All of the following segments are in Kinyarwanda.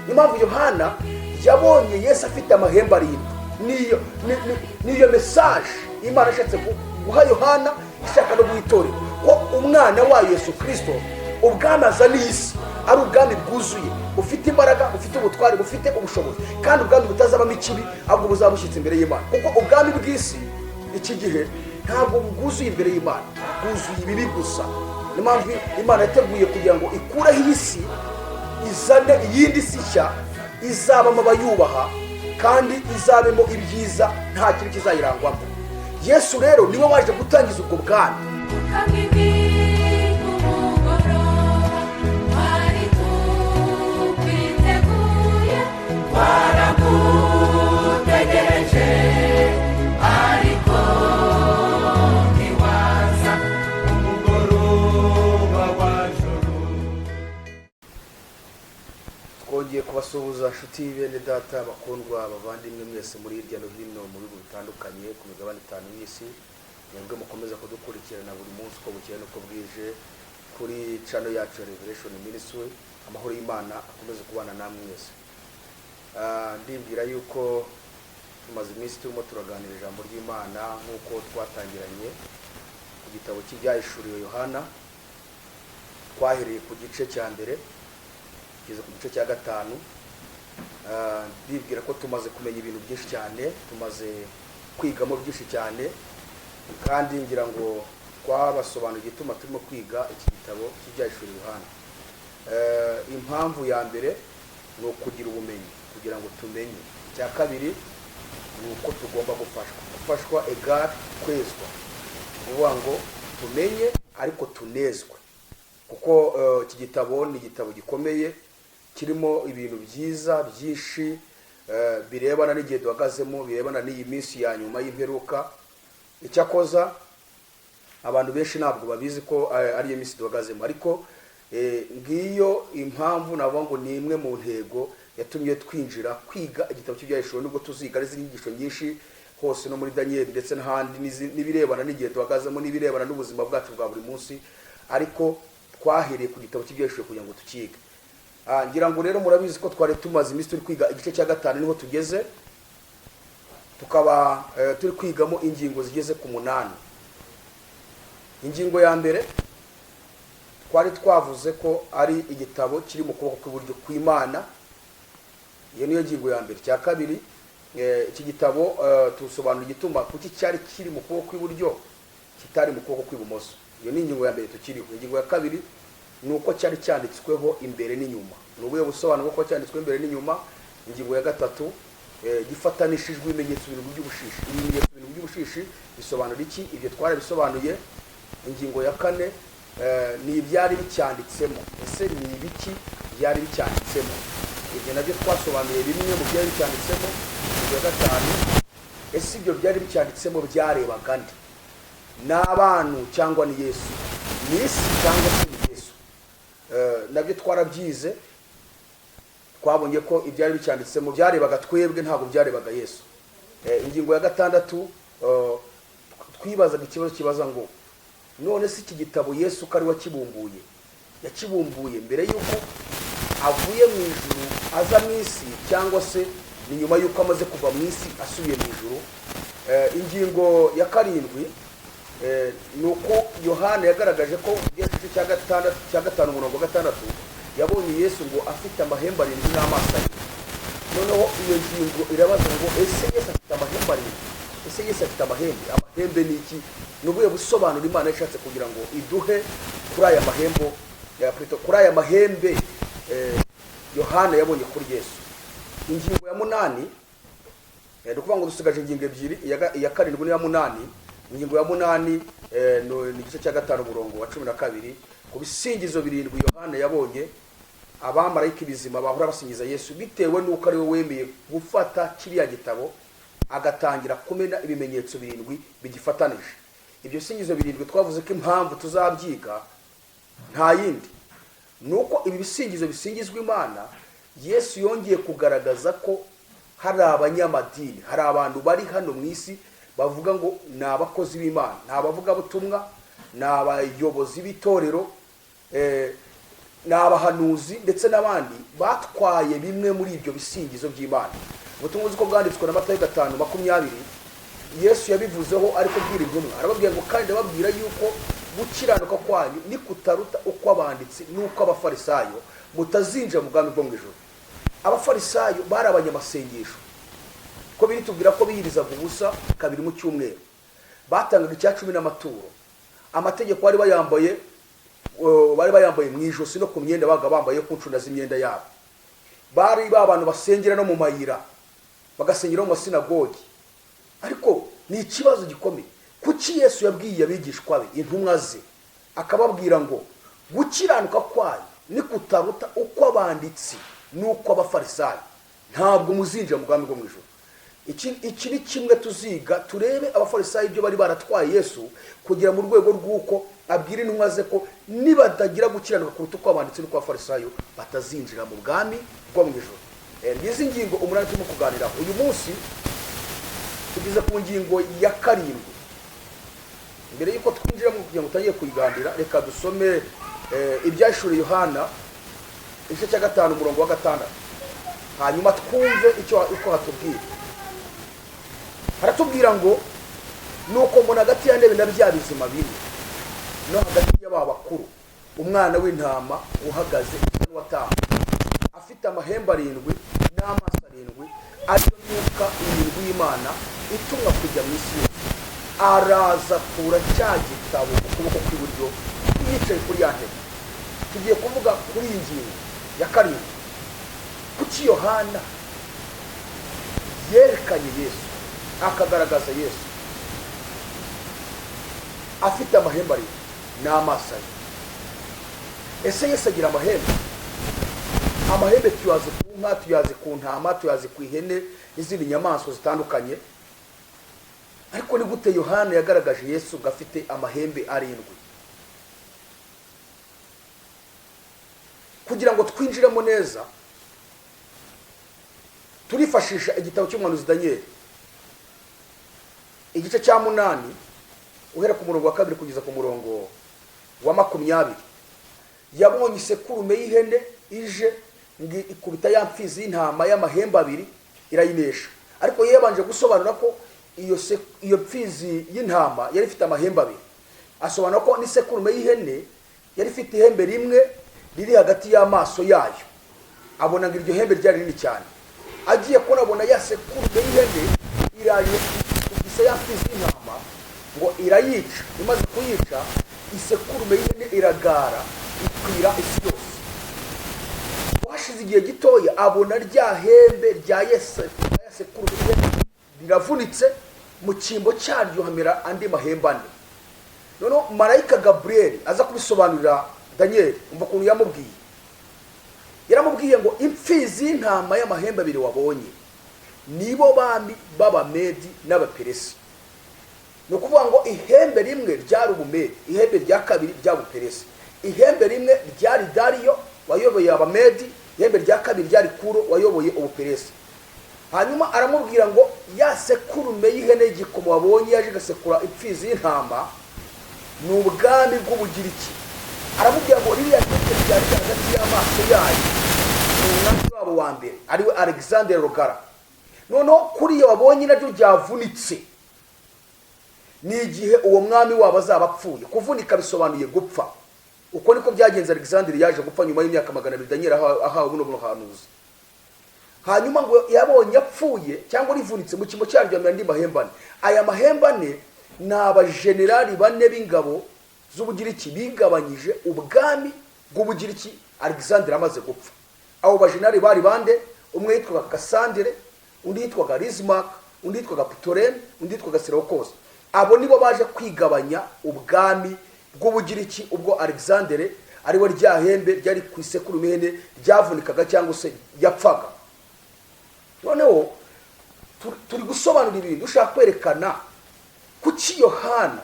niyo mpamvu Yohana yabonye Yesu afite amahembe arindwi. niyo mesaje Imana ishatse guha Yohana, ishaka no guhitorera ko umwana wayo Yesu Kristo ubwami azaniye isi ari ubwami bwuzuye, ufite imbaraga, ufite ubutware, bufite ubushobozi, kandi ubwami butazabamo ikibi, ahubwo buzabushyitse imbere y'Imana. kuko ubwami bw'isi iki gihe ntabwo bwuzuye imbere y'Imana, bwuzuye ibibi gusa. niyo mpamvu Imana yateguye kugira ngo ikureho iyi si, izane iyindi si nshya izabamo abayubaha kandi izabemo ibyiza, nta kintu kizayirangwamo. Yesu rero niwe waje gutangiza ubwo bwami. Twongeye kubasuhuza nshuti bene data bakundwa, abavandimwe mwese muri hirya no hino mu bihugu bitandukanye ku migabane itanu y'isi, mwebwe mukomeza kudukurikirana buri munsi uko bukeye n'uko bwije kuri channel yacu Revelation Ministry. Amahoro y'Imana akomeze kubana namwe mwese. Ndibwira yuko tumaze iminsi turimo turaganira ijambo ry'Imana nk'uko twatangiranye ku gitabo cy'ibyahishuriwe Yohana. Twahereye ku gice cya mbere kugeza ku gice cya gatanu. Ndibwira ko tumaze kumenya ibintu byinshi cyane, tumaze kwigamo byinshi cyane, kandi ngira ngo twabasobanuriye igituma turimo kwiga iki gitabo cy'ibyahishuriwe Yohana. Impamvu ya mbere ni ukugira ubumenyi, kugira ngo tumenye. Icya kabiri ni uko tugomba gufashwa egal kwezwa, kuvuga ngo tumenye ariko tunezwe, kuko iki gitabo ni igitabo gikomeye kirimo ibintu byiza byinshi birebana n'igihe duhagazemo, birebana n'iyi minsi ya nyuma y'imperuka. Icyakoza abantu benshi ntabwo babizi ko ari iyo minsi duhagazemo, ariko ngiyo impamvu navuga ngo ni imwe mu ntego yatumye twinjira kwiga igitabo cy'ibyahishuriwe, nubwo tuziga ari inyigisho nyinshi hose no muri Daniel ndetse n'ahandi n'ibirebana n'igihe duhagazemo, n'ibirebana n'ubuzima bwacu bwa buri munsi, ariko twahereye ku gitabo cy'ibyahishuriwe kugira ngo tukige. Ngira ngo rero murabizi ko twari tumaze iminsi turi kwiga igice cya gatanu, niho tugeze, tukaba turi kwigamo ingingo zigeze ku 8. Ingingo ya mbere twari twavuze ko ari igitabo kiri mu kuboko kw'iburyo kw'Imana. Iyo niyo ngingo ya mbere. Cya kabiri, iki gitabo tusobanura igituma kuki cyari kiri mu kuboko kw'iburyo kitari mu kuboko kw'ibumoso. Iyo ni ingingo ya mbere tukiriho. Ingingo ya kabiri ni uko cyari cyanditsweho imbere n'inyuma. Ni ubuye busobanuro ko cyanditsweho imbere n'inyuma. Ingingo ya gatatu, gifatanishijwe ibimenyetso bintu by'ubushishi. Ibimenyetso bintu by'ubushishi bisobanura iki? Ibyo twari bisobanuye. Ingingo ya kane, ni ibyari bicyanditsemo. Ese ni ibiki byari bicyanditsemo? Ibyo nabyo twasobanuye bimwe mu byari bicyanditsemo. Ingingo ya gatanu, ese ibyo byari bicyanditsemo byarebaga nde? N'abantu cyangwa ni Yesu? Ni isi cyangwa se ni Yesu? Nabyo twarabyize, twabonye ko ibyari bicyanditsemo byarebaga twebwe, ntabwo byarebaga Yesu. Ingingo ya gatandatu, twibazaga ikibazo kibaza ngo none se iki gitabo Yesu ko ari wakibumbuye, yakibumbuye mbere yuko avuye mu ijuru aza mu isi, cyangwa se ni nyuma yuko amaze kuva mu isi asubiye mu ijuru? Ingingo ya karindwi, ni uko Yohana yagaragaje ko igice cya gatanu umurongo wa 6 yabonye Yesu ngo afite amahembe arindwi n'amaso arindwi. Noneho iyo ngingo irabaza ngo ese Yesu afite amahembe arindwi? Ese Yesu afite amahembe? Amahembe ni iki? Nubuye busobanura Imana yashatse kugira ngo iduhe kuri aya mahembe, kuri aya mahembe Yohana yabonye kuri Yesu. Ingingo ya 8, kuvuga ngo dusigaje ingingo ebyiri, iya karindwi n'iya 8. Ingingo ya 8 ni igice cya gatanu umurongo wa 12, ku bisingizo birindwi Yohana yabonye abamarayika bizima bahora basingiza Yesu, bitewe n'uko ari we wemeye gufata kiriya gitabo agatangira kumena ibimenyetso birindwi bigifatanije. Ibyo bisingizo birindwi twavuze ko impamvu tuzabyiga nta yindi, nuko ibi bisingizo bisingizwa Imana. Yesu yongeye kugaragaza ko hari abanyamadini, hari abantu bari hano mu isi bavuga ngo ni abakozi b'Imana, ni abavuga butumwa, ni abayobozi b'itorero, n'abahanuzi ndetse n'abandi batwaye bimwe muri ibyo bisingizo by'Imana. Ubutumwa uko bwanditswe na Matayo 5:20 Yesu yabivuzeho ariko bwira intumwa, arababwira ngo kandi ndababwira yuko gukiranuka kwanyu ni kutaruta uko abanditsi nuko abafarisayo mutazinjira mu bwami bwo mu ijuru. Abafarisayo bari abanyamasengesho, ko biri tubwira ko biyirizaga ubusa kabiri mu cyumweru, batangaga icya 10 n'amaturo. Amategeko bari bayambaye mu ijosi no ku myenda baga bambaye ku ncunda z'imyenda yabo. Bari abantu basengera no mu mayira, bagasengera mu masinagogi. Ariko ni ikibazo gikomeye, kuki Yesu yabwiye abigishwa be, intumwa ze, akababwira ngo gukiranuka kwanyu ni kutaruta uko abanditsi nuko abafarisayo, ntabwo muzinjira mu bwami bwo mu ijuru. Iki ni kimwe tuziga, turebe abafarisayo ibyo bari baratwaye Yesu, kugira mu rwego rw'uko abwira intumwa ze ko nibatagira gukiranuka kuruta uko abanditsi nuko abafarisayo batazinjira mu bwami bwo mu ijuru. Ngizi ngingo umunani turimo kuganira uyu munsi, tugeze ku ngingo ya 7. Mbere yuko twinjira mu kugira ngo tutangiye kuyiganira, reka dusome ibyashuri Yohana igice cya 5 umurongo wa 6, hanyuma twumve uko hatubwira. Haratubwira ngo nuko mbona hagati ya ndebe na bya bizima bine no hagati y'aba bakuru umwana w'intama uhagaze n'uwatamba, afite amahembe 7 n'amaso 7, ariyo myuka 7 y'Imana itumwa kujya mu isi yose. Araza kura cya gitabo ukuboko kw'iburyo yicaye kuri ya ntebe. Tugiye kuvuga kuri iyi ngingo ya 7, kuki Yohana yerekanye Yesu, akagaragaza Yesu afite amahembe 7 n'amaso 7. Ese Yesu agira amahembe? Amahembe tuyazi ku nka, tuyazi ku ntama, tuyazi ku ihene n'izindi nyamaswa zitandukanye. Ariko ni gute Yohana yagaragaje Yesu gafite amahembe 7? Kugira ngo twinjiremo neza, turifashisha igitabo cy'umuhanuzi Daniel igice cya 8 uhera ku murongo wa 2 kugeza ku murongo wa 20. Yabonye isekurume y'ihene ije ikubita ya mfizi y'intama y'amahembe 2 irayinesha. Ariko yabanje gusobanura ko iyo mfizi y'intama yari ifite amahembe 2. Asobanura ko ni sekurume y'ihene yari ifite ihembe rimwe riri hagati y'amaso yayo. Abona ngo iryo hembe ryari rinini cyane. Agiye kunabona ya sekurume y'ihene iraje kubisa ya mfizi y'intama ngo irayica. Imaze kuyica, isekurume y'ihene iragara ikwira isi yose. Washize igihe gitoya abona rya hembe rya sekurume y'ihene riravunitse, mu cyimbo cyaryo hamera andi mahembe 4. Noneho marayika Gabriel aza kubisobanurira Daniel, umva ukuntu yamubwiye. Yaramubwiye ngo imfizi y'intama y'amahembe 2 wabonye nibo bami b'Abamedi n'Abaperesi. No kuvuga ngo ihembe rimwe ryari Ubumedi, ihembe rya kabiri rya Buperesi. Ihembe rimwe ryari Dariyo wayoboye Abamedi, ihembe rya kabiri ryari Kuro wayoboye Ubuperesi. Hanyuma aramubwira ngo ya sekurume y'ihene y'igikomo wabonye yaje gasekura imfizi y'intama ni ubwami bw'Ubugiriki. Aramubwira ngo ririya hembe ryari hagati y'amaso yayo umwami wabo wa mbere ariwe Alexander Rogara. Noneho kuri iyo wabonye naryo ryavunitse, ni igihe uwo mwami wabo azaba apfuye. Kuvunika bisobanuye gupfa. Uko niko byagenze Alexander yaje gupfa nyuma y'imyaka 200 Daniel ahawe buno buhanuzi. Hanyuma ngo yabonye apfuye cyangwa rivunitse mu cyimbo cyaryo andi mahembe 4. Aya mahembe 4 ni abajenerali 4 b'ingabo z'Ubugiriki bigabanyije ubwami bw'Ubugiriki Alexander amaze gupfa. Abo bajenerali bari bande? Umwe yitwaga Cassandre, undi yitwaga Lismark, undi yitwaga Ptolemy, undi yitwaga Seleucus. Abo nibo baje kwigabanya ubwami bw'Ubugiriki ubwo Alexander ariwe rya hembe ryari ku isekurume y'ihene ryavunikaga cyangwa se yapfaga. Noneho turi gusobanura ibintu dushaka kwerekana kuki Yohana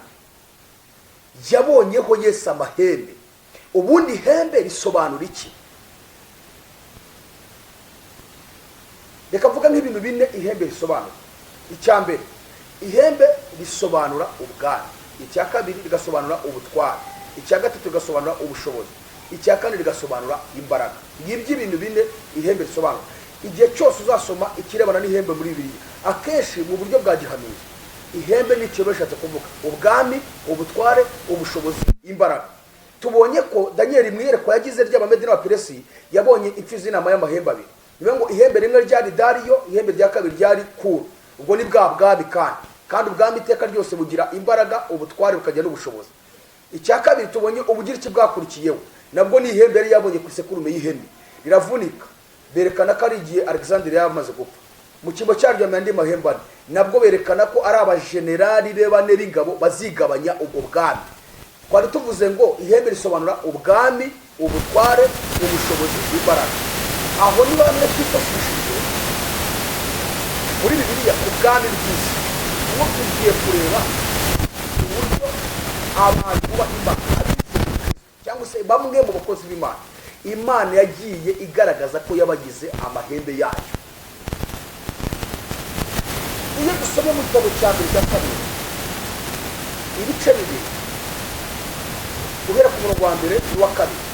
yabonyeho Yesu amahembe. Ubundi hembe risobanura iki? Reka mvuga nk'ibintu 4 ihembe risobanura. Icya mbere, ihembe risobanura ubwami. Icya kabiri rigasobanura ubutware. Icya gatatu rigasobanura ubushobozi. icya kane rigasobanura imbaraga. Ngibyo ibintu bine ihembe risobanura. Igihe cyose uzasoma ikirebana n'ihembe muri Bibiliya, akenshi mu buryo bwa gihanuzi, ihembe ni ikintu bashatse kuvuga ubwami, ubutware, ubushobozi, imbaraga. Tubonye ko Daniel mwiyerekwa yagize ry'Abamedi n'Abaperesi yabonye imfizi y'intama y'amahembe abiri. Niyo ngo ihembe rimwe ryari Dariyo, ihembe rya kabiri ryari Kuro. Ubwo ni bwa bwami kandi ubwami iteka ryose bugira imbaraga, ubutware bukagira n'ubushobozi. Icya kabiri tubonye ubugiriki bwakurikiyeho, nabwo ni ihembe yari yabonye ku isekurume y'ihene riravunika, berekana ko ari igihe Alexander yamaze gupfa. Mu cyimbo cyaryo andi mahembe ane, nabwo berekana ko ari abajenerali bane b'ingabo bazigabanya ubwo bwami. Twari tuvuze ngo ihembe risobanura ubwami, ubutware, ubushobozi, imbaraga. Aho niba bamwe twifashishije muri Bibiliya ubwami bw'isi, uwo tugiye kureba uburyo abantu b'Imana cyangwa se bamwe mu bakozi b'Imana, Imana yagiye igaragaza ko yabagize amahembe yayo. Iyo dusoma mu gitabo cya mbere cya kabiri, ibice bibiri guhera ku murongo wa mbere n'uwa kabiri,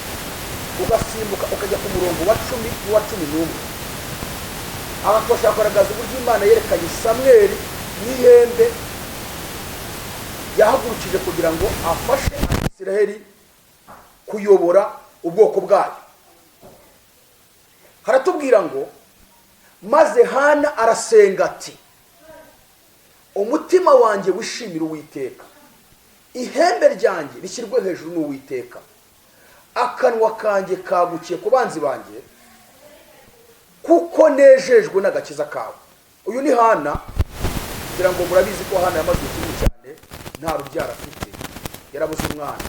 ugasimbuka ukajya ku murongo wa 10 n'uwa 11, aha twashaka kugaragaza uburyo Imana yerekanye Samweli n'ihembe yahagurukije kugira ngo afashe Isiraheli kuyobora ubwoko bwayo. Haratubwira ngo maze Hana arasenga ati, umutima wanjye wishimira Uwiteka, ihembe ryanjye rishyirwe hejuru n'Uwiteka, akanwa kanjye kagukiye ku banzi banjye, kuko nejejwe n'agakiza kawe. Uyu ni Hana, kugira ngo murabizi ko Hana yamaze ikintu cyane, nta rubyaro afite, yarabuze umwana.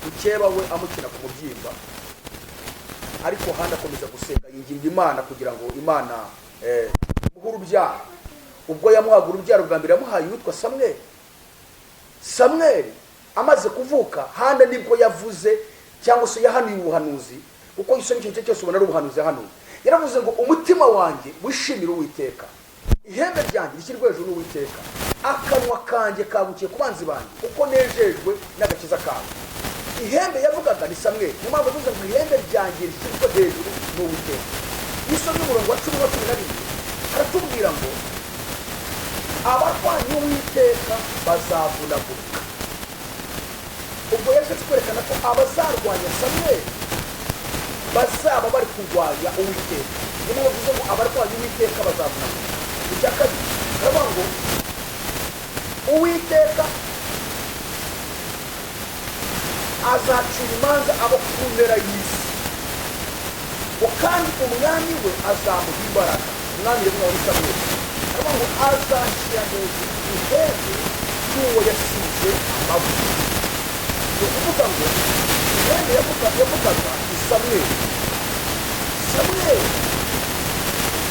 Mukeba we amukina ku mubyimba, ariko Hana akomeza gusenga yinginga Imana kugira ngo Imana muhe urubyaro. Ubwo yamuhaga urubyaro bwa mbere yamuhaye witwa Samweli amaze kuvuka, Hana nibwo yavuze cyangwa se yahanuye ubuhanuzi, kuko isoni ikintu cyose ubona ari ubuhanuzi yahanuye. Yaravuze ngo umutima wanjye wishimira Uwiteka, ihembe ryanjye rishyirwe hejuru n'Uwiteka, akanwa kanjye kagukiye ku banzi banjye, kuko nejejwe n'agakiza kawe. Ihembe yavugaga ni Samweli, niyo mpamvu yavuze ngo ihembe ryanjye rishyirwe hejuru n'Uwiteka. Isoni y'umurongo wa 10 na 12 haratubwira ngo abarwanya Uwiteka bazavunagurika. Ubwo yashatse kwerekana ko abazarwanya Samweli bazaba bari kurwanya Uwiteka. Niyo mpamvu yavuze ngo abarwanya Uwiteka bazavunagurika. Icya kabiri haravuga ngo Uwiteka azacira imanza abo ku mpera y'isi, kandi umwami we azamuha imbaraga. Umwami rero ni Samweli. Haravuga ngo azashyira hejuru ihembe y'uwo yasize amavuta. Ni ukuvuga ngo ihembe yavugaga ni Samweli. Samweli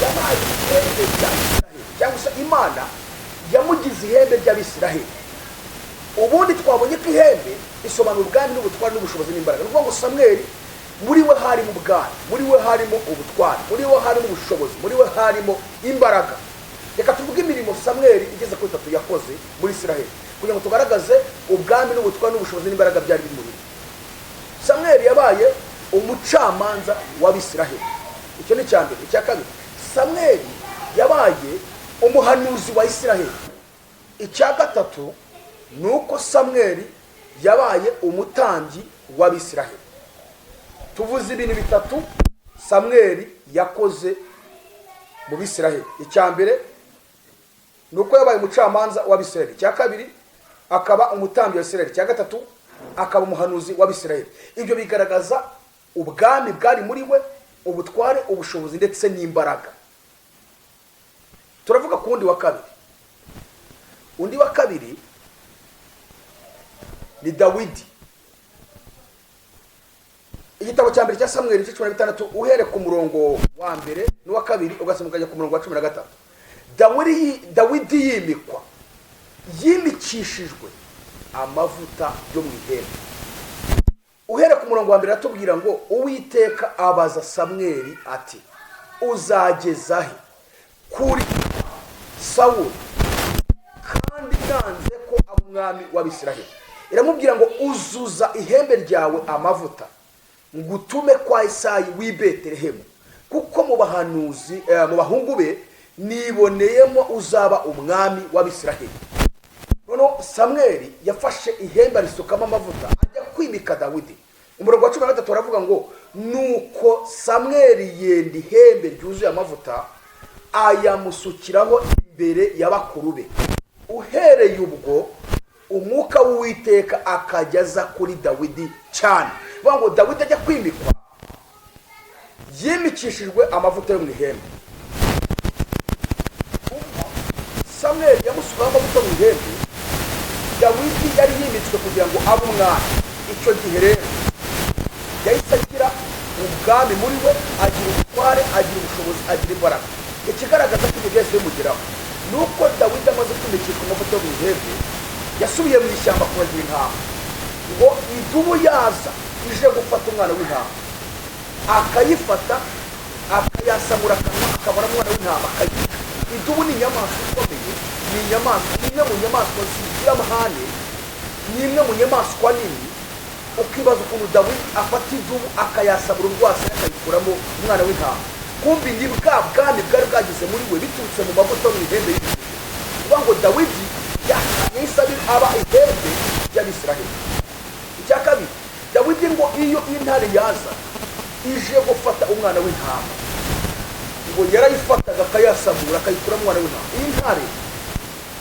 yabaye ihembe ry'Abisiraheli, cyangwa se Imana yamugize ihembe ry'Abisiraheli. Ubundi twabonye ko ihembe risobanura ubwami n'ubutware n'ubushobozi n'imbaraga. Ni ukuvuga ngo Samweli muri we harimo ubwami, muri we harimo ubutware, muri we harimo ubushobozi, muri we harimo imbaraga. Reka tuvuge imirimo Samweli igeze kuri 3 yakoze muri Isiraheli, kugira ngo tugaragaze ubwami n'ubutware n'ubushobozi n'imbaraga byari biri muri. Samweli yabaye umucamanza w'Abisiraheli, icyo ni cyambere. Icya kabiri, Samweli yabaye umuhanuzi wa Isiraheli. Icya gatatu nuko Samweli yabaye umutambyi w'Abisiraheli. Tuvuze ibintu bitatu Samweli yakoze mu Bisiraheli. Icya mbere nuko yabaye umucamanza w'Abisiraheli, icya kabiri akaba umutambyi wa Isiraheli, icya gatatu akaba umuhanuzi w'Abisiraheli. Ibyo bigaragaza ubwami bwari muri we, ubutware, ubushobozi ndetse n'imbaraga. Turavuga ku wundi wa kabiri. Undi wa kabiri ni Dawidi. Igitabo cya mbere cya Samweli 16 uhere ku murongo wa mbere n'uwa kabiri ugasimukanya ku murongo wa 13. Dawidi yimikishijwe amavuta yo mu ihembe. Uhere ku murongo wa mbere atubwira ngo Uwiteka abaza Samweli ati, uzageza he kuri Sawuli kandi nanze ko aba umwami w'Abisiraheli? iramubwira ngo uzuza ihembe ryawe amavuta ngutume kwa Isayi w'i Betelehemu, kuko mu bahanuzi mu bahungu be niboneyemo uzaba umwami w'Abisiraheli. Noneho Samweli yafashe ihembe arisukamo amavuta ajya kwimika Dawidi. Umurongo wa 13 aravuga ngo nuko Samweli yenda ihembe ryuzuye amavuta ayamusukiraho imbere y'abakuru be. Uhereye ubwo umwuka w'Uwiteka akajyaza kuri Dawidi cyane. Vuga ngo Dawidi ajya kwimikwa yimikishijwe amavuta yo mu ihembe. Samweli yamusukaho amavuta mu ihembe, Dawidi yari yimitswe kugira ngo abe umwami. Icyo gihe rero yahise agira ubwami muri we, agira ubutware, agira ubushobozi, agira imbaraga. Ikigaragaza ko ibyo byose bimugeraho nuko Dawidi amaze kwimikishwa amavuta yo mu ihembe yasubiye mu ishyamba kuragira intama, ngo idubu yaza ije gufata umwana w'intama, akayifata akayasamura akanwa akabona umwana w'intama akayica. Idubu ni inyamaswa ikomeye, ni inyamaswa, ni imwe mu nyamaswa zigira amahane, ni imwe mu nyamaswa nini. Ukibaza ukuntu Dawidi afata idubu akayasamura urwasa akayikuramo umwana w'intama. Kumbi ni bwa bwami bwari bwagize muri we biturutse mu mavuta mu ihembe y'Imana. Kuvuga ngo Dawidi yahise aba ihembe y'Abisiraheli. Icya kabiri, Dawidi ngo iyo intare yaza ije gufata umwana w'intama, ngo yarayifataga akayasamura akayikuramo umwana w'intama. Intare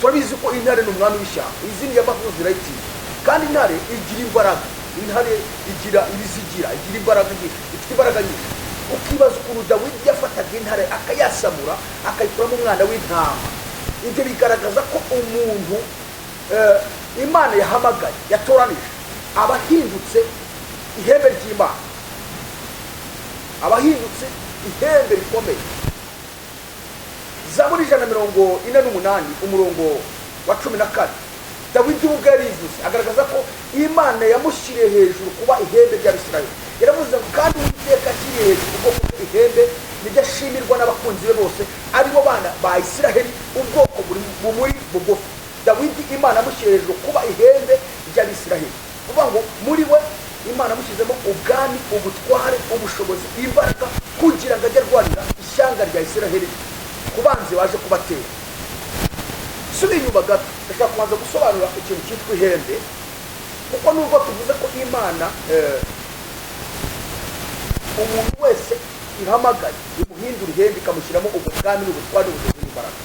turabizi ko intare ni umwami w'ishyamba, izindi nyamaswa zirayitinya, kandi intare igira imbaraga. Intare igira ibizigira, igira imbaraga nyinshi, ifite imbaraga nyinshi. Ukibaza ukuntu Dawidi yafataga intare akayasamura akayikuramo umwana w'intama. Ibyo bigaragaza ko umuntu Imana yahamagaye, yatoranije, abahindutse ihembe ry'Imana, abahindutse ihembe rikomeye. Zaburi 148 umurongo wa 14, Dawidi ubwo yarivuze agaragaza ko Imana yamushyiriye hejuru kuba ihembe ry'Abisiraheli. Yaravuze ngo kandi Uwiteka ashyiriye hejuru ubwoko bw'ihembe niryo ashimirwa n'abakunzi be bose, aribo bana ba Isiraheli, ubwoko bumuri bugufi. Dawidi Imana amushyiriye hejuru kuba ihembe ry'Abisiraheli. Kuvuga ngo muri we Imana amushyizemo ubwami, ubutware, ubushobozi, imbaraga, kugira ngo ajye arwanira ishyanga rya Isiraheli ku banzi baje kubatera. Subiye inyuma gato, ndashaka kubanza gusobanura ikintu cyitwa ihembe, kuko nubwo tuvuze ko Imana umuntu wese ihamagaye imuhindura ihembe ikamushyiramo ubwami n'ubutware n'ubushobozi n'imbaraga,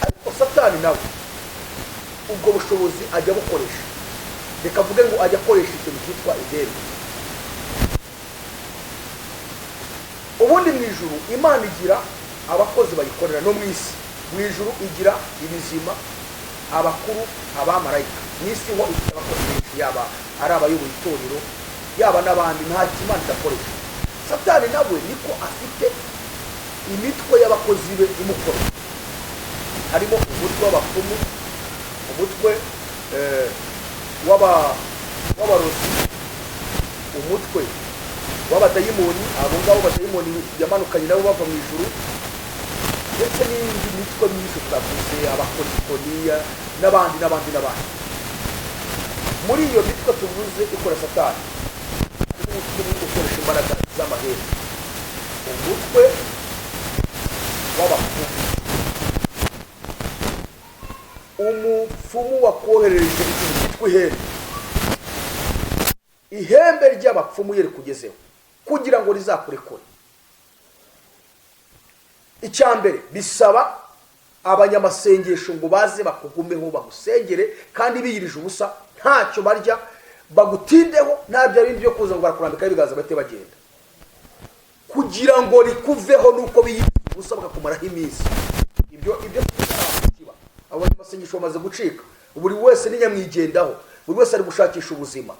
ariko Satani nawe ubwo bushobozi ajya bukoresha. Reka vuge ngo ajya akoresha ikintu cyitwa ihembe. Ubundi mu ijuru Imana igira abakozi bayikorera, no mu isi mu ijuru igira ibizima, abakuru, abamarayika. Mu isi ho ifite abakozi benshi, yaba ari abayoboye itorero, yaba n'abandi, nta Imana idakoresha. Satani nawe niko afite imitwe y'abakozi be imukorera. Harimo umutwe w'abapfumu, umutwe w'abarozi, umutwe w'abadayimoni, abo ngabo badayimoni yamanukanye nabo bava mu ijuru, ndetse n'indi mitwe myinshi twavuze, abakonikoniya n'abandi n'abandi n'abandi. Muri iyo mitwe tuvuze ikora Satani, harimo umutwe ukoresha imbaraga z'amahembe, umutwe w'abapfumu. Umupfumu wakoherereje ikintu cyitwa ihembe. Ihembe ry'abapfumu yari kugezeho kugira ngo rizakurekure. Icyambere, bisaba abanyamasengesho ngo baze bakugumeho bagusengere, kandi biyirije ubusa, ntacyo barya, bagutindeho, nta bya bindi byo kuza ngo barakurambika ibiganza bate bagenda, kugira ngo rikuveho nuko biyirije ubusa bakakumaraho iminsi. Ibyo kiba abanyamasengesho bamaze gucika, buri wese ni nyamwigendaho, buri wese ari gushakisha ubuzima.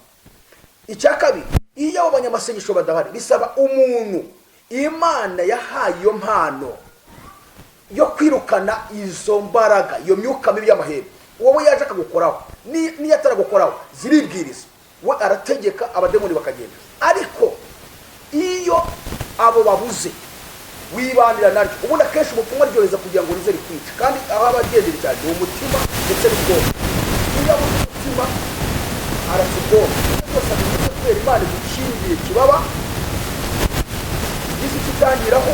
Icya kabiri, iyo abanyamasengesho badahari, bisaba umuntu Imana yahaye iyo mpano yo kwirukana izo mbaraga, iyo myuka mibi y'amahembe. Wowe yaje akagukoraho, niyo ataragukoraho ziribwiriza, we arategeka abademoni bakagenda. Ariko iyo abo babuze, wibanira naryo. Ubundi akenshi umupfumu aryohereza kugira ngo rize rikwica, kandi aho abagendera cyane ni umutima ndetse n'ubwonko. Iyo abuze umutima aratugomba byose abivuze kubera imana idukingiye kibaba igisi kitangiraho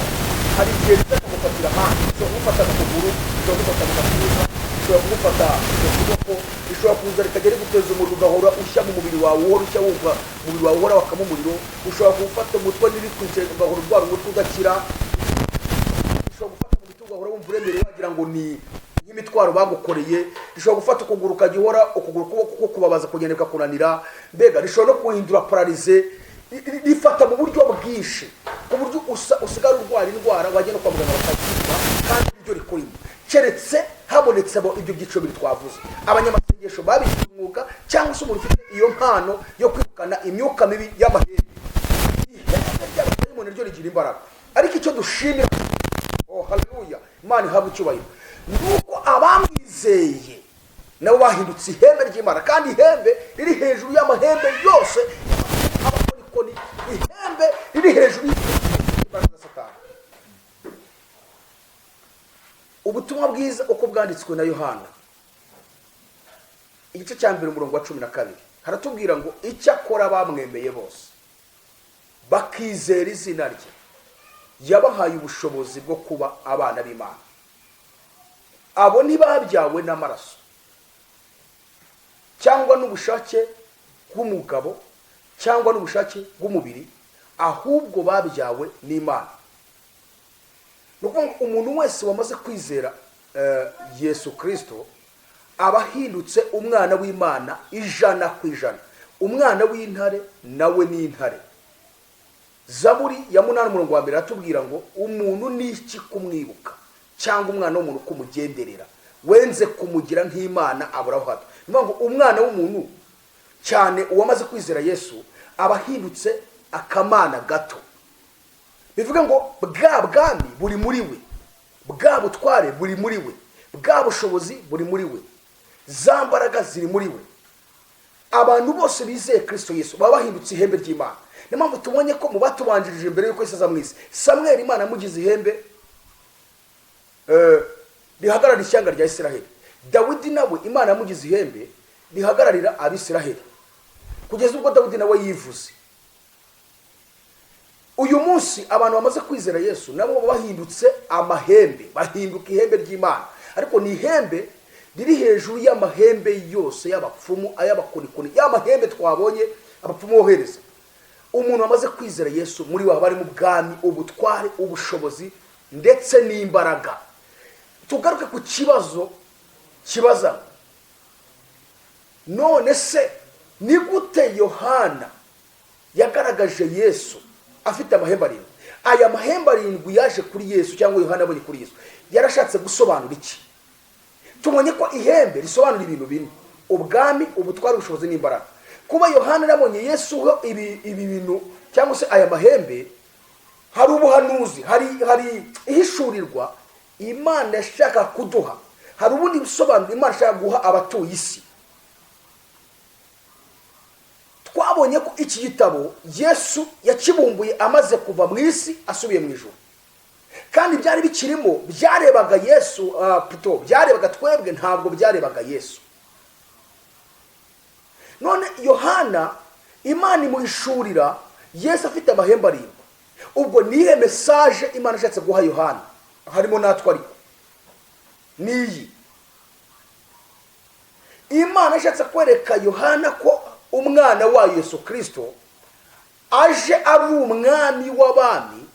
hari igihe biza kumufatira hanze ishobora kumufata mu kuguru ishobora kumufata mu gatuza ishobora kumufata mu kuboko ishobora kuza rikagera guteza umuriro ugahora ushya mu mubiri wawe uhora ushya wumva umubiri wawe uhora wakamo umuriro ushobora kuwufata umutwe n'ibikwicaye ugahora urwara umutwe ugakira ushobora gufata mu bitugu ugahora wumva uremereye wagira ngo ni nk'imitwaro bagukoreye rishobora gufata ukuguru ukagihora ukuguru kuko kubabaza kugenda bikakunanira mbega rishobora no guhindura pararize rifata mu buryo bwinshi ku buryo usigara urwara indwara wagenda kwa muganga bakakirwa kandi ibyo rikurimo keretse habonetse ibyo byiciro biri twavuze abanyamasengesho babigize umwuga cyangwa se umuntu ufite iyo mpano yo kwirukana imyuka mibi y'amahembe ihembe ry'abadayimoni ryo rigira imbaraga ariko icyo dushimira haleluya imana ihabwa icyubahiro nuko abamwizeye nabo bahindutse ihembe ry'imana kandi ihembe riri hejuru y'amahembe yose abakonikoni ihembe riri hejuru y'imbaraga za satani. Ubutumwa bwiza uko bwanditswe na Yohana igice cya 1 umurongo wa 12 haratubwira ngo icyakora bamwemeye bose bakizera izina rye yabahaye ubushobozi bwo kuba abana b'Imana. Abo ntibabyawe n'amaraso cyangwa n'ubushake bw'umugabo cyangwa n'ubushake bw'umubiri ahubwo babyawe n'Imana. Nuko umuntu wese wamaze kwizera Yesu Kristo abahindutse umwana w'Imana 100%. Umwana w'intare nawe ni intare. Zaburi ya 8 umurongo wa 2 atubwira ngo umuntu niki kumwibuka cyangwa umwana w'umuntu kumugenderera wenze kumugira nk'Imana aburaho hato. Niyo ngo umwana w'umuntu cyane uwamaze kwizera Yesu abahindutse akamana gato. Bivuga ngo bwa bwami buri muri we, bwa butware buri muri we, bwa bushobozi buri muri we, za mbaraga ziri muri we. Abantu bose bizeye Kristo Yesu baba bahindutse ihembe ry'Imana. Niyo mpamvu tubonye ko mu batubanjirije mbere yuko Yesu aza mu isi Samuel Imana amugize ihembe rihagararira ishyanga rya Isiraheli. Dawidi nawe Imana amugize ihembe rihagararira abisiraheli kugeza ubwo Dawidi nawe yivuze. Uyu munsi abantu bamaze kwizera Yesu nabo bahindutse amahembe, bahinduka ihembe ry'Imana, ariko ni ihembe riri hejuru y'amahembe yose y'abapfumu ay'abakonikoni y'amahembe twabonye abapfumu bohereza. Umuntu wamaze kwizera Yesu muri wa bari mu bwami ubutware ubushobozi ndetse n'imbaraga. Tugaruke ku kibazo kibaza none se ni gute Yohana yagaragaje Yesu afite amahembe arindwi? Aya mahembe arindwi yaje kuri Yesu cyangwa Yohana abonye kuri Yesu yarashatse gusobanura iki? Tubonye ko ihembe risobanura ibintu bine: ubwami, ubutware, ubushobozi n'imbaraga. Kuba Yohana yabonye Yesu ibi bintu cyangwa se aya mahembe, hari ubuhanuzi, hari ihishurirwa Imana yashaka kuduha, hari ubundi bisobanuro Imana yashaka guha abatuye isi. Twabonye ko iki gitabo Yesu yakibumbuye amaze kuva mu isi asubiye mu ijuru, kandi byari bikirimo byarebaga Yesu byarebaga twebwe, ntabwo byarebaga Yesu. None Yohana Imana imuhishurira Yesu afite amahembe arindwi. Ubwo nihe message Imana ishatse guha Yohana? Harimo natwe ariko niyi Imana ishatse kwereka Yohana ko umwana wa Yesu Kristo aje ari umwami w'abami.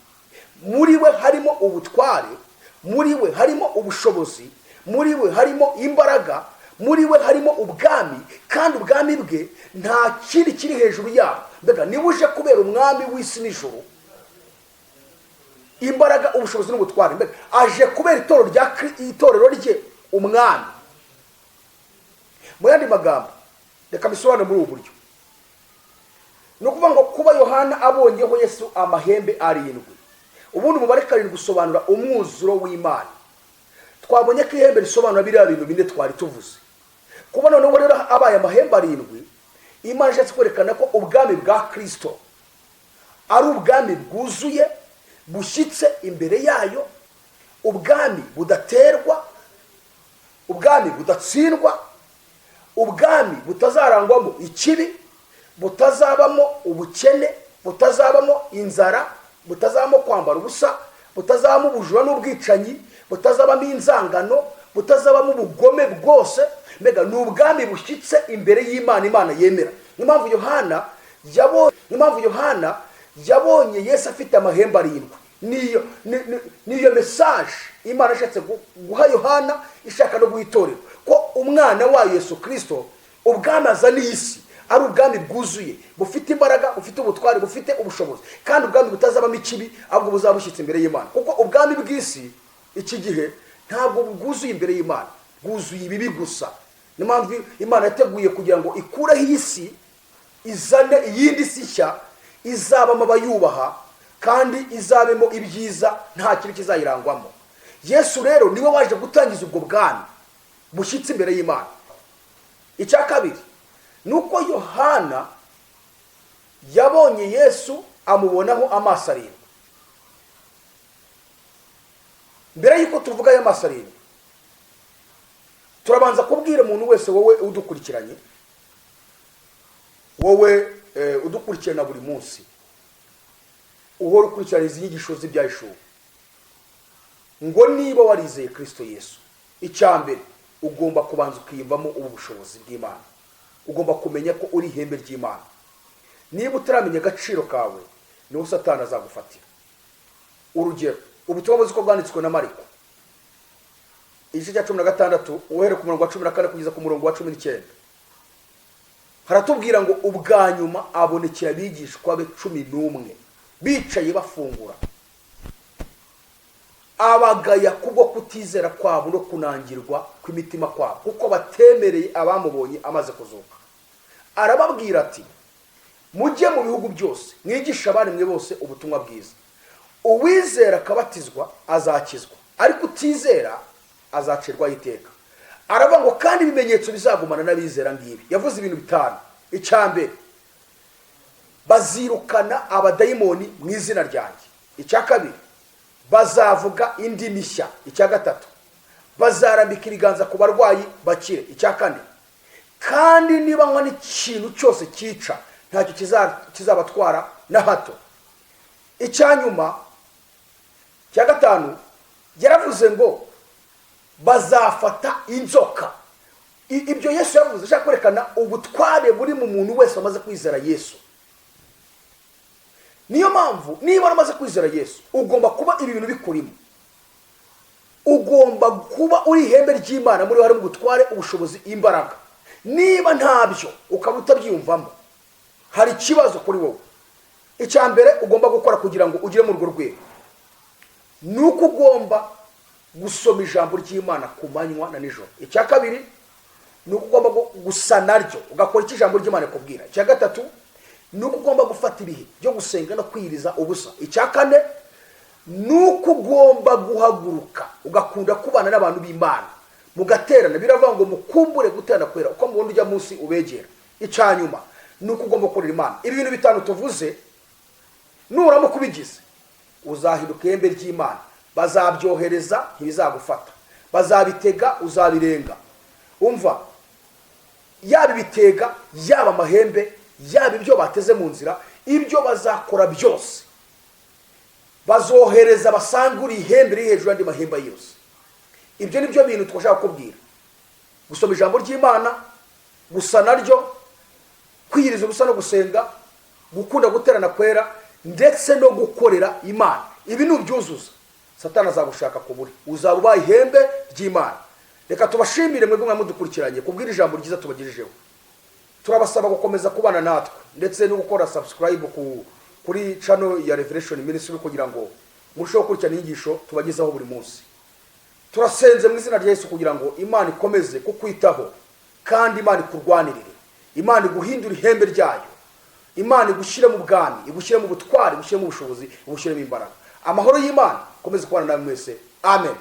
Muri we harimo ubutware, muri we harimo ubushobozi, muri we harimo imbaraga, muri we harimo ubwami, kandi ubwami bwe nta kindi kiri hejuru yabo. Mbega niba uje kubera umwami w'isi n'ijuru, imbaraga, ubushobozi n'ubutware, mbega aje kubera itorero rye umwami. Mu yandi magambo reka bisobanure muri ubu buryo. No kuvuga ngo kuba Yohana abonyeho Yesu amahembe arindwi, ubundi umubare karindwi usobanura umwuzuro w'Imana. Twabonye ko ihembe risobanura biriya bintu bine twari tuvuze. Kuba noneho rero abaye amahembe arindwi, Imana ishatse kwerekana ko ubwami bwa Kristo ari ubwami bwuzuye bushyitse imbere yayo, ubwami budaterwa, ubwami budatsindwa, ubwami butazarangwamo ikibi, butazabamo ubukene, butazabamo inzara, butazabamo kwambara ubusa, butazabamo ubujura n'ubwicanyi, butazabamo inzangano, butazabamo ubugome bwose. Mbega ni ubwami bushyitse imbere y'Imana, Imana yemera. Niyo mpamvu Yohana yabonye Yesu afite amahembe arindwi. Niyo message Imana ishatse guha Yohana, ishaka no guhitorera ko umwana wayo Yesu Kristo ubwami azaniye isi ari ubwami bwuzuye, bufite imbaraga, bufite ubutwari, bufite ubushobozi, kandi ubwami butazabamo ikibi, ahubwo buzaba bushyitse imbere y'Imana. Kuko ubwami bw'isi iki gihe ntabwo bwuzuye imbere y'Imana, bwuzuye ibibi gusa. Niyo mpamvu Imana yateguye kugira ngo ikureho iyi si, izane iyindi si nshya, izabamo abayubaha kandi izabemo ibyiza, nta kintu kizayirangwamo. Yesu rero niwe waje gutangiza ubwo bwami bushyitse imbere y'Imana. Icya kabiri nuko Yohana yabonye Yesu amubonaho amaso arindwi. Mbere yuko tuvuga aya maso arindwi, turabanza kubwira umuntu wese, wowe udukurikiranye, wowe udukurikirana buri munsi, uhora ukurikirana izi nyigisho z'ibyahishuwe, ngo niba warizeye Kristo Yesu, icya mbere ugomba kubanza ukiyumvamo ubu bushobozi bw'Imana. Ugomba kumenya ko uri ihembe ry'Imana. Niba utaramenya agaciro kawe, niho Satani azagufatira. Urugero, ubutumwa buzi ko bwanditswe na Mariko igice cya 16 uhere ku murongo wa 14 kugeza ku murongo wa 19, haratubwira ngo ubwa nyuma abonekera abigishwa be 11 bicaye bafungura, abagaya kubwo kutizera kwabo no kunangirwa kw'imitima kwabo, kuko batemereye abamubonye amaze kuzuka. Arababwira ati, mujye mu bihugu byose mwigisha abana mwe bose ubutumwa bwiza. Uwizera akabatizwa azakizwa, ariko utizera azacirwaho iteka. Aravuga ngo kandi ibimenyetso bizagumana n'abizera ngibi. Yavuze ibintu bitanu. Icya mbere, bazirukana abadayimoni mu izina ryanjye. Icya kabiri, bazavuga indimi nshya. Icya gatatu, bazarambika ibiganza ku barwayi bakire. Icya kane, kandi niba nywa n'ikintu cyose cyica ntacyo kizabatwara na hato. Icya nyuma, cya gatanu, yaravuze ngo bazafata inzoka. Ibyo Yesu yavuze ashaka kwerekana ubutware buri mu muntu wese wamaze kwizera Yesu. Niyo mpamvu niba waramaze kwizera Yesu, ugomba kuba ibi bintu bikurimo. Ugomba kuba uri ihembe ry'Imana, muri harimo ubutware, ubushobozi, imbaraga. Niba ntabyo ukaba utabyiyumvamo, hari ikibazo kuri wowe. Icya mbere ugomba gukora kugira ngo ugire mu rugo rwego, nuko ugomba gusoma ijambo ry'Imana ku manywa na nijoro. Icya kabiri, nuko ugomba gusa naryo ugakora icyo ijambo ry'Imana ikubwira. Icya gatatu, nuko ugomba gufata ibihe byo gusenga no kwiriza ubusa. Icya kane, nuko ugomba guhaguruka ugakunda kubana n'abantu b'Imana, mugaterana. Biravuga ngo mukumbure guterana kwera uko mubona ujya munsi ubegera. Icya nyuma, nuko ugomba gukorera Imana. Ibi bintu bitanu tuvuze, nuramo kubigize, uzahinduka ihembe ry'Imana. Bazabyohereza ntibizagufata, bazabitega uzabirenga. Umva, yaba ibitega, yaba amahembe, yaba ibyo bateze mu nzira, ibyo bazakora byose bazohereza basanga uri ihembe riri hejuru y'andi mahembe yose. Ibyo ni byo bintu twashaka kubwira: gusoma ijambo ry'Imana, gusa naryo, kwiyiriza ubusa no gusenga, gukunda guterana kwera, ndetse no gukorera Imana. Ibi nubyuzuza, Satani azagushaka kuburi, uzaba ubaye ihembe ry'Imana. Reka tubashimire mwebwe mwamudukurikiranye kubwira ijambo ryiza tubagejejeho. Turabasaba gukomeza kubana natwe, ndetse no gukora subscribe kuri channel ya Revelation Ministry kugira ngo murusheho gukurikirana inyigisho tubagezaho buri munsi. Turasenze mu izina rya Yesu kugira ngo Imana ikomeze kukwitaho, kandi Imana ikurwanirire, Imana iguhindura ihembe ryayo, Imana igushyire mu bwami, igushyire mu butwari, igushyire mu bushobozi, igushyire mu imbaraga. Amahoro y'Imana komeze kubana namwe mwese. Amen.